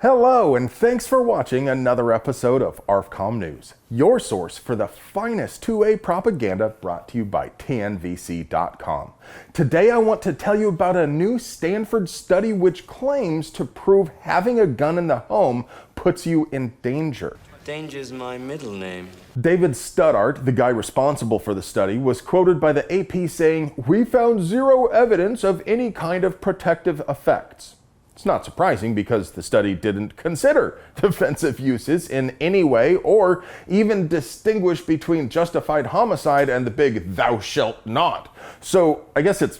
Hello, and thanks for watching another episode of ARFCOM News, your source for the finest 2A propaganda brought to you by TNVC.com. Today I want to tell you about a new Stanford study which claims to prove having a gun in the home puts you in danger. Danger's my middle name. David Studart, the guy responsible for the study, was quoted by the AP saying, "We found zero evidence of any kind of protective effects." It's not surprising because the study didn't consider defensive uses in any way or even distinguish between justified homicide and the big "thou shalt not." So I guess it's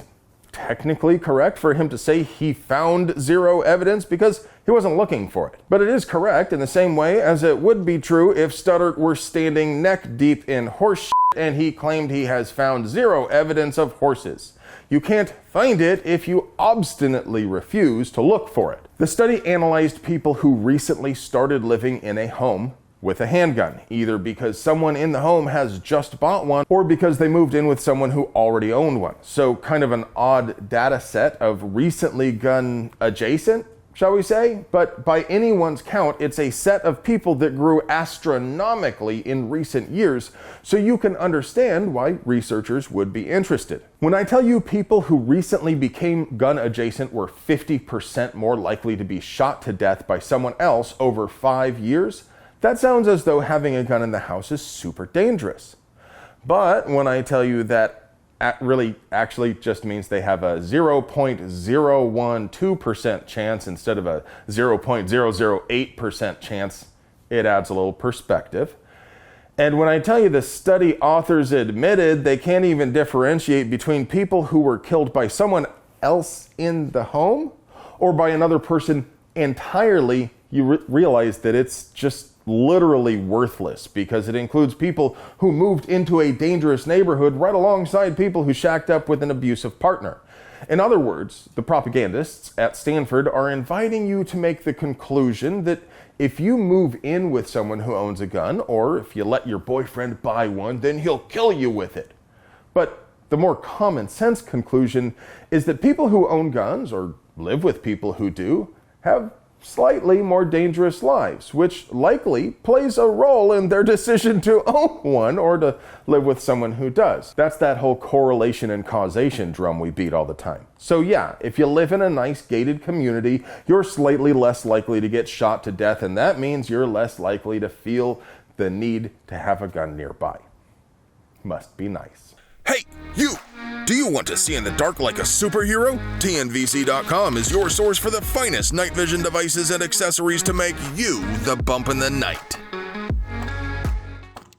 technically correct for him to say he found zero evidence because he wasn't looking for it. But it is correct in the same way as it would be true if Studart were standing neck deep in horse shit and he claimed he has found zero evidence of horses. You can't find it if you obstinately refuse to look for it. The study analyzed people who recently started living in a home with a handgun, either because someone in the home has just bought one or because they moved in with someone who already owned one. So kind of an odd data set of recently gun adjacent, shall we say? But by anyone's count, it's a set of people that grew astronomically in recent years, so you can understand why researchers would be interested. When I tell you people who recently became gun adjacent were 50% more likely to be shot to death by someone else over 5 years, that sounds as though having a gun in the house is super dangerous. But when I tell you that really actually just means they have a 0.012% chance instead of a 0.008% chance, it adds a little perspective. And when I tell you the study authors admitted they can't even differentiate between people who were killed by someone else in the home or by another person entirely, you realize that it's just literally worthless because it includes people who moved into a dangerous neighborhood right alongside people who shacked up with an abusive partner. In other words, the propagandists at Stanford are inviting you to make the conclusion that if you move in with someone who owns a gun, or if you let your boyfriend buy one, then he'll kill you with it. But the more common sense conclusion is that people who own guns or live with people who do have slightly more dangerous lives, which likely plays a role in their decision to own one or to live with someone who does. That's that whole correlation and causation drum we beat all the time. So yeah, if you live in a nice gated community, you're slightly less likely to get shot to death, and that means you're less likely to feel the need to have a gun nearby. Must be nice. Hey, you! Do you want to see in the dark like a superhero? TNVC.com is your source for the finest night vision devices and accessories to make you the bump in the night.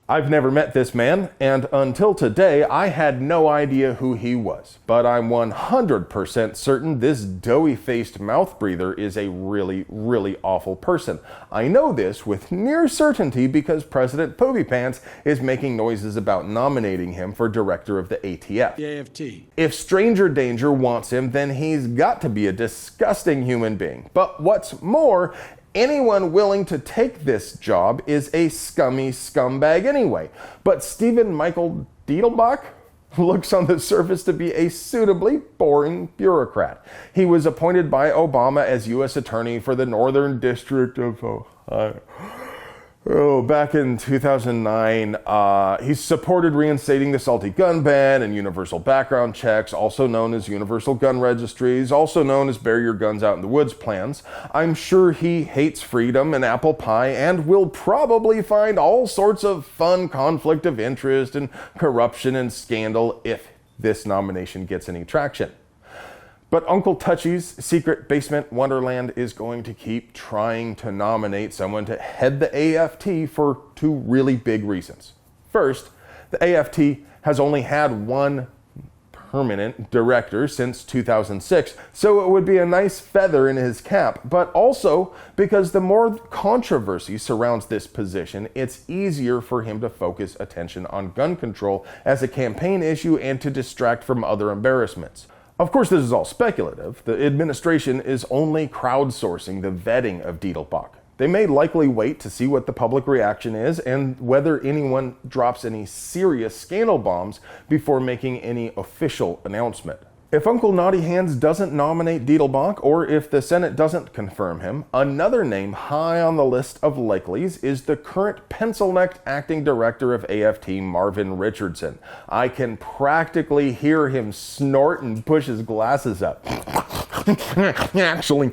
I've never met this man, and until today, I had no idea who he was. But I'm 100% certain this doughy-faced mouth breather is a really, really awful person. I know this with near certainty because President Poopy Pants is making noises about nominating him for director of the ATF. The AFT. If stranger danger wants him, then he's got to be a disgusting human being. But what's more, anyone willing to take this job is a scummy scumbag anyway. But Stephen Michael Diedelbach looks on the surface to be a suitably boring bureaucrat. He was appointed by Obama as U.S. Attorney for the Northern District of Ohio. Back in 2009, he supported reinstating the salty gun ban and universal background checks, also known as universal gun registries, also known as bury your guns out in the woods plans. I'm sure he hates freedom and apple pie and will probably find all sorts of fun conflict of interest and corruption and scandal if this nomination gets any traction. But Uncle Touchy's secret basement wonderland is going to keep trying to nominate someone to head the AFT for two really big reasons. First, the AFT has only had one permanent director since 2006, so it would be a nice feather in his cap, but also because the more controversy surrounds this position, it's easier for him to focus attention on gun control as a campaign issue and to distract from other embarrassments. Of course, this is all speculative. The administration is only crowdsourcing the vetting of Diedelbach. They may likely wait to see what the public reaction is and whether anyone drops any serious scandal bombs before making any official announcement. If Uncle Naughty Hands doesn't nominate Diedelbach, or if the Senate doesn't confirm him, another name high on the list of likelies is the current pencil-necked acting director of AFT, Marvin Richardson. I can practically hear him snort and push his glasses up. Actually,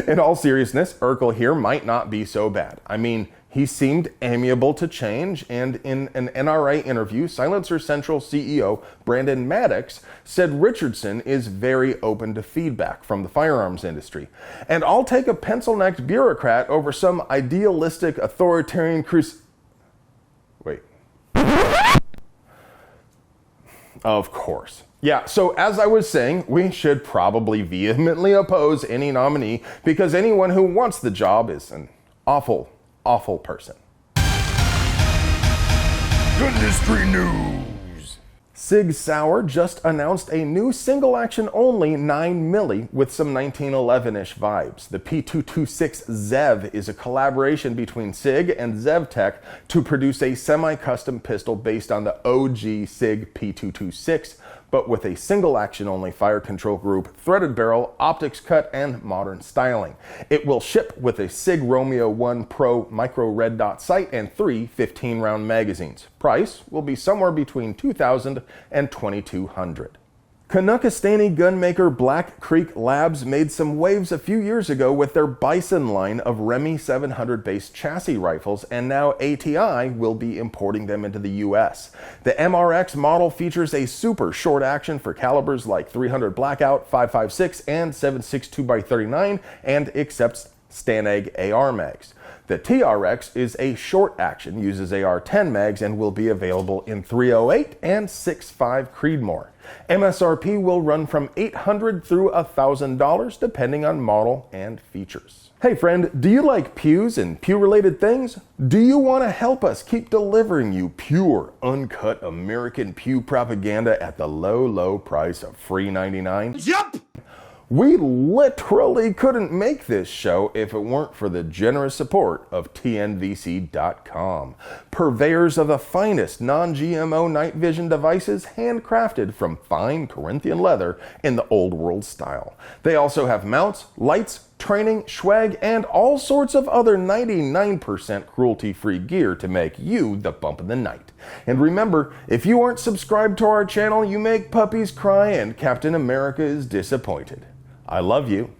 in all seriousness, Urkel here might not be so bad. I mean, he seemed amiable to change, and in an NRA interview, Silencer Central CEO Brandon Maddox said Richardson is very open to feedback from the firearms industry. And I'll take a pencil-necked bureaucrat over some idealistic authoritarian Wait. Of course. Yeah, so as I was saying, we should probably vehemently oppose any nominee because anyone who wants the job is an awful person. Industry news. Sig Sauer just announced a new single-action only 9mm with some 1911-ish vibes. The P226 ZEV is a collaboration between Sig and ZevTech to produce a semi-custom pistol based on the OG Sig P226, but with a single-action only fire control group, threaded barrel, optics cut, and modern styling. It will ship with a Sig Romeo 1 Pro micro red dot sight and 3 15-round magazines. Price will be somewhere between $2,000 and $2,200. Kanuckistani gunmaker Black Creek Labs made some waves a few years ago with their Bison line of Remy 700-based chassis rifles, and now ATI will be importing them into the US. The MRX model features a super short action for calibers like 300 Blackout, 5.56, and 7.62 by 39, and accepts Stanag AR mags. The TRX is a short action, uses AR-10 mags, and will be available in 308 and 6.5 Creedmoor. MSRP will run from $800 through $1,000 depending on model and features. Hey friend, do you like pews and pew-related things? Do you want to help us keep delivering you pure, uncut American pew propaganda at the low price of free $99? Yup! We literally couldn't make this show if it weren't for the generous support of TNVC.com, purveyors of the finest non-GMO night vision devices handcrafted from fine Corinthian leather in the old world style. They also have mounts, lights, training, swag, and all sorts of other 99% cruelty-free gear to make you the bump of the night. And remember, if you aren't subscribed to our channel, you make puppies cry and Captain America is disappointed. I love you.